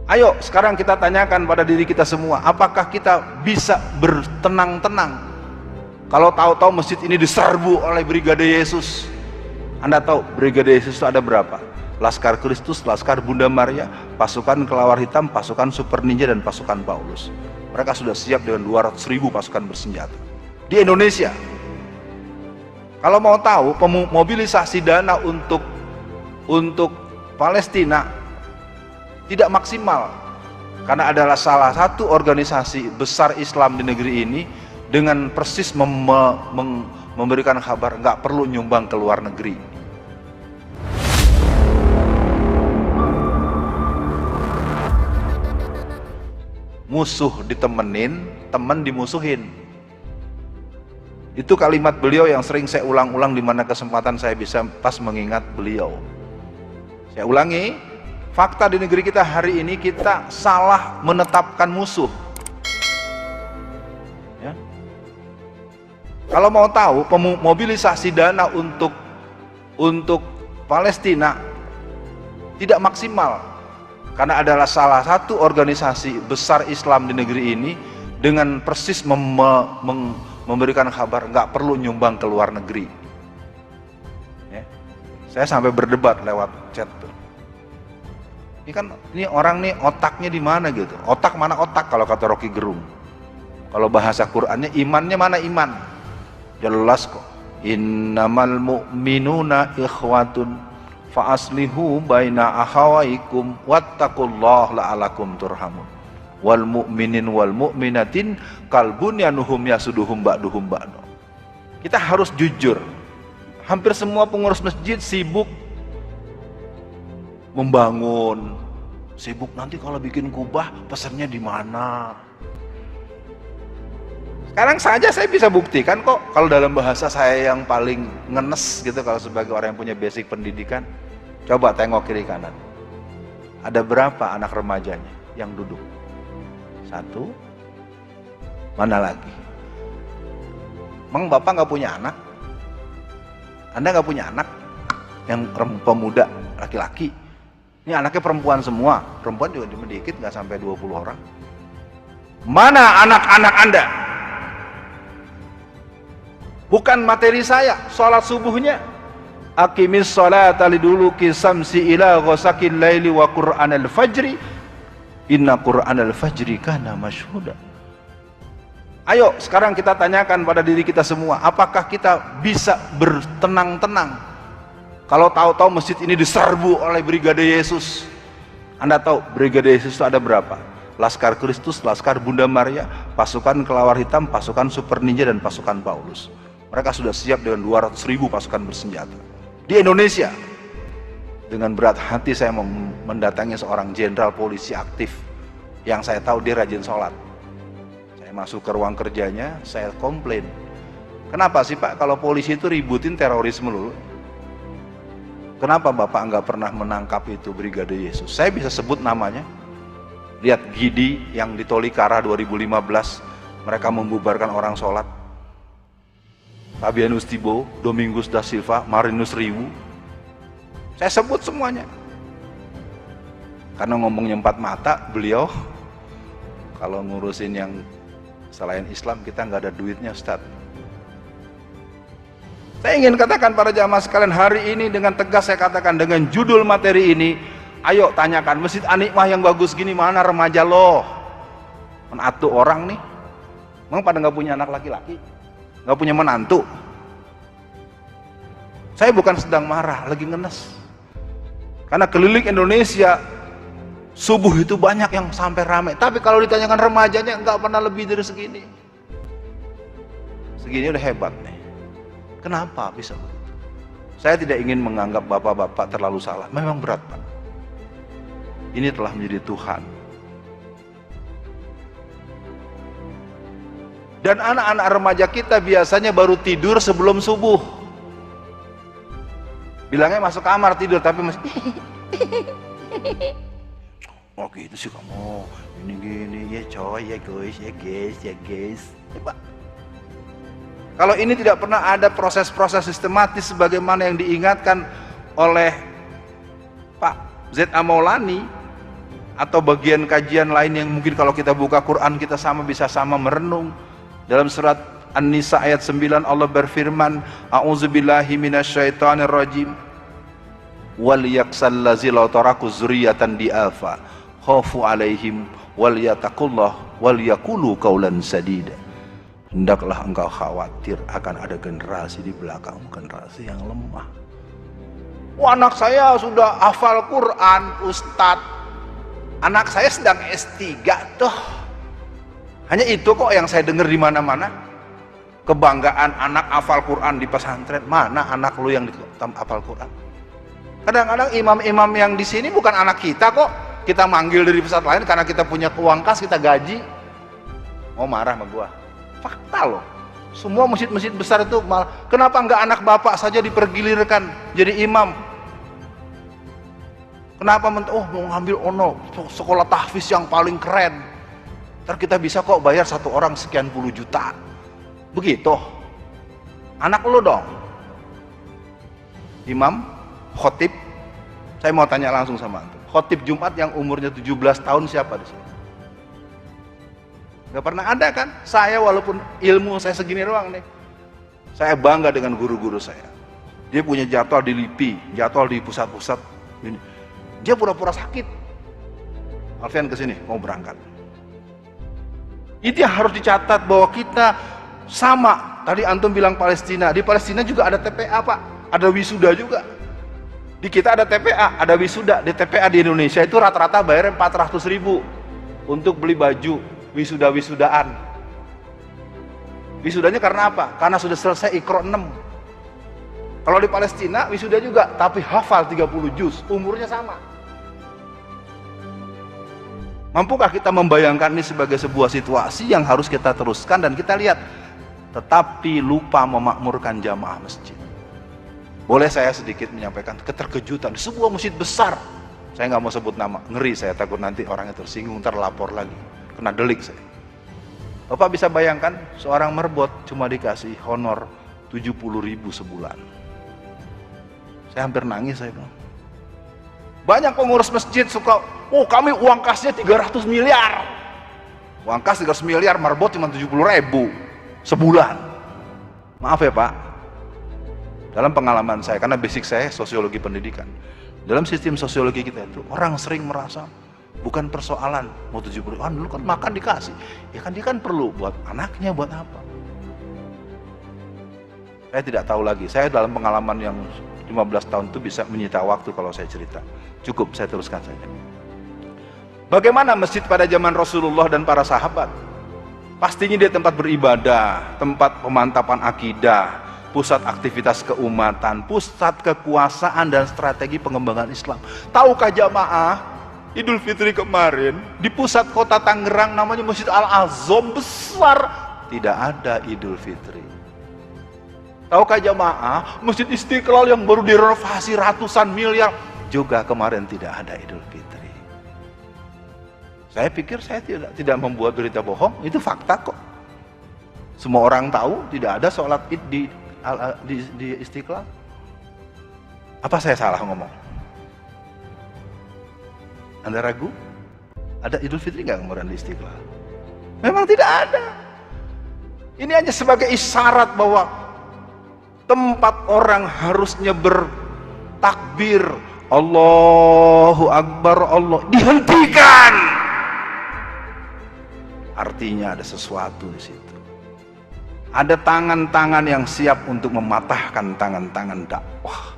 Ayo sekarang kita tanyakan pada diri kita semua, apakah kita bisa bertenang-tenang kalau tahu-tahu masjid ini diserbu oleh Brigade Yesus? Anda tahu Brigade Yesus itu ada berapa? Laskar Kristus, Laskar Bunda Maria, pasukan Kelawar Hitam, pasukan Super Ninja, dan pasukan Paulus. Mereka sudah siap dengan 200.000 pasukan bersenjata di Indonesia. Kalau mau tahu, mobilisasi dana untuk Palestina tidak maksimal karena adalah salah satu organisasi besar Islam di negeri ini dengan persis memberikan kabar nggak perlu nyumbang ke luar negeri. Musuh ditemenin, teman dimusuhin. Itu kalimat beliau yang sering saya ulang-ulang di mana kesempatan saya bisa pas mengingat beliau. Saya ulangi, fakta di negeri kita hari ini kita salah menetapkan musuh. Ya. Kalau mau tahu, mobilisasi dana untuk Palestina tidak maksimal karena adalah salah satu organisasi besar Islam di negeri ini dengan persis memberikan kabar nggak perlu nyumbang ke luar negeri. Ya. Saya sampai berdebat lewat chat tuh. Ini orang nih otaknya di mana gitu? Otak mana otak kalau kata Rocky Gerung? Kalau bahasa Qur'annya imannya mana iman? Jelas kok. Innamal mu'minuna ikhwatun fa aslihu baina akhawaikum wattaqullaha la'alakum turhamun. Wal mu'minin wal mu'minatin kal bunyanuhum yasuduhum ba'duhum ba'du. Kita harus jujur. Hampir semua pengurus masjid sibuk membangun, sibuk nanti kalau bikin kubah pesannya di mana. Sekarang saja saya bisa buktikan kok kalau dalam bahasa saya yang paling ngenes gitu, kalau sebagai orang yang punya basic pendidikan. Coba tengok kiri kanan. Ada berapa anak remajanya yang duduk? Satu. Mana lagi? Emang Bapak nggak punya anak? Anda nggak punya anak yang pemuda, laki-laki? Ini anaknya perempuan semua. Perempuan juga dikit, nggak sampai 20 orang. Mana anak-anak Anda? Bukan materi saya, sholat subuhnya. Aqimis sholata liduluki samsi ila ghasaqil laili wa qur'anal fajri. Inna qur'anal fajri kana masyhuda. Ayo sekarang kita tanyakan pada diri kita semua, apakah kita bisa bertenang-tenang kalau tahu-tahu masjid ini diserbu oleh Brigade Yesus? Anda tahu Brigade Yesus itu ada berapa? Laskar Kristus, Laskar Bunda Maria, pasukan Kelawar Hitam, pasukan Super Ninja, dan pasukan Paulus. Mereka sudah siap dengan 200.000 pasukan bersenjata di Indonesia. Dengan berat hati saya mendatangi seorang jenderal polisi aktif yang saya tahu dia rajin sholat. Saya masuk ke ruang kerjanya, saya komplain, kenapa sih Pak kalau polisi itu ributin terorisme dulu? Kenapa Bapak nggak pernah menangkap itu Brigade Yesus? Saya bisa sebut namanya. Lihat Gidi yang di Tolikara 2015, mereka membubarkan orang sholat. Fabianus Tibo, Domingus da Silva, Marinus Riwu. Saya sebut semuanya. Karena ngomongnya empat mata, beliau kalau ngurusin yang selain Islam kita nggak ada duitnya, Ustadz. Saya ingin katakan para jamaah sekalian hari ini dengan tegas, saya katakan dengan judul materi ini, ayo tanyakan Masjid An-Nikmah yang bagus gini mana remaja loh, menatu orang nih, emang pada nggak punya anak laki-laki, nggak punya menantu. Saya bukan sedang marah, lagi ngenes, karena keliling Indonesia subuh itu banyak yang sampai ramai, tapi kalau ditanyakan remajanya nggak pernah lebih dari segini. Segini udah hebat nih. Kenapa bisa begitu? Saya tidak ingin menganggap bapak-bapak terlalu salah. Memang berat Pak. Ini telah menjadi Tuhan. Dan anak-anak remaja kita biasanya baru tidur sebelum subuh. Bilangnya masuk kamar tidur, tapi masih oh gitu sih kamu. Ini gini ya coy, ya guys. Ya Pak. Kalau ini tidak pernah ada proses-proses sistematis sebagaimana yang diingatkan oleh Pak Z.A. Maulani, atau bagian kajian lain yang mungkin kalau kita buka Quran kita bisa sama merenung. Dalam surat An-Nisa ayat 9 Allah berfirman, a'udzubillahi minasyaitonirrajim, wal yaksallazil taraku zuriyatan diafa khafu alaihim wal yataqullah wal yaqulu qaulan sadida. Hendaklah engkau khawatir akan ada generasi di belakangmu, generasi yang lemah. Wah, anak saya sudah hafal Quran, Ustadz. Anak saya sedang S3 tuh. Hanya itu kok yang saya dengar di mana-mana. Kebanggaan anak hafal Quran di pesantren. Mana anak lu yang hafal Quran? Kadang-kadang imam-imam yang di sini bukan anak kita kok. Kita manggil dari pesantren lain karena kita punya uang kas, kita gaji. Mau marah sama gua? Fakta loh. Semua masjid-masjid besar itu malah, kenapa enggak anak bapak saja dipergilirkan jadi imam? Kenapa mau ngambil sekolah tahfiz yang paling keren? Ntar kita bisa kok bayar satu orang sekian puluh juta. Begitu. Anak lu dong. Imam, khotib. Saya mau tanya langsung sama antum. Khotib Jumat yang umurnya 17 tahun siapa di sini? Gak pernah ada kan? Saya walaupun ilmu saya segini doang nih, saya bangga dengan guru-guru saya. Dia punya jadwal di LIPI, jadwal di pusat-pusat. Dia pura-pura sakit. Alfian kesini mau berangkat. Itu yang harus dicatat bahwa kita sama. Tadi antum bilang Palestina, di Palestina juga ada TPA pak, ada wisuda juga. Di kita ada TPA, ada wisuda. Di TPA di Indonesia itu rata-rata bayar 400.000 untuk beli baju wisuda-wisudaan. Wisudanya karena apa? Karena sudah selesai Iqra 6. Kalau di Palestina wisuda juga, tapi hafal 30 juz, umurnya sama. Mampukah kita membayangkan ini sebagai sebuah situasi yang harus kita teruskan dan kita lihat, tetapi lupa memakmurkan jamaah masjid. Boleh saya sedikit menyampaikan keterkejutan di sebuah masjid besar. Saya nggak mau sebut nama, ngeri saya, takut nanti orangnya tersinggung, terlapor lagi, kena delik saya. Bapak bisa bayangkan seorang merbot cuma dikasih honor 70.000 sebulan. Saya hampir nangis, saya bilang. Banyak pengurus masjid suka, kami uang kasnya 300 miliar. Uang kas 300 miliar, merbot cuma 70.000 sebulan. Maaf ya Pak. Dalam pengalaman saya, karena basic saya sosiologi pendidikan, dalam sistem sosiologi kita itu orang sering merasa bukan persoalan mau 70 dulu kan makan dikasih, ya kan dia kan perlu buat anaknya, buat apa. Saya tidak tahu lagi, saya dalam pengalaman yang 15 tahun itu bisa menyita waktu kalau saya cerita. Cukup saya teruskan saja. Bagaimana masjid pada zaman Rasulullah dan para sahabat? Pastinya dia tempat beribadah, tempat pemantapan akidah, pusat aktivitas keumatan, pusat kekuasaan dan strategi pengembangan Islam. Tahukah jamaah, Idul Fitri kemarin di pusat kota Tangerang namanya Masjid Al-Azham besar, tidak ada Idul Fitri. Tahukah jamaah, Masjid Istiqlal yang baru direnovasi ratusan miliar juga kemarin tidak ada Idul Fitri. Saya pikir saya tidak membuat berita bohong, itu fakta kok. Semua orang tahu tidak ada sholat Id di Istiqlal. Apa saya salah ngomong? Anda ragu? Ada Idul Fitri nggak kemarin di Istiqlal? Memang tidak ada. Ini hanya sebagai isyarat bahwa tempat orang harusnya bertakbir Allahu Akbar, Allah dihentikan. Artinya ada sesuatu di situ. Ada tangan-tangan yang siap untuk mematahkan tangan-tangan dakwah.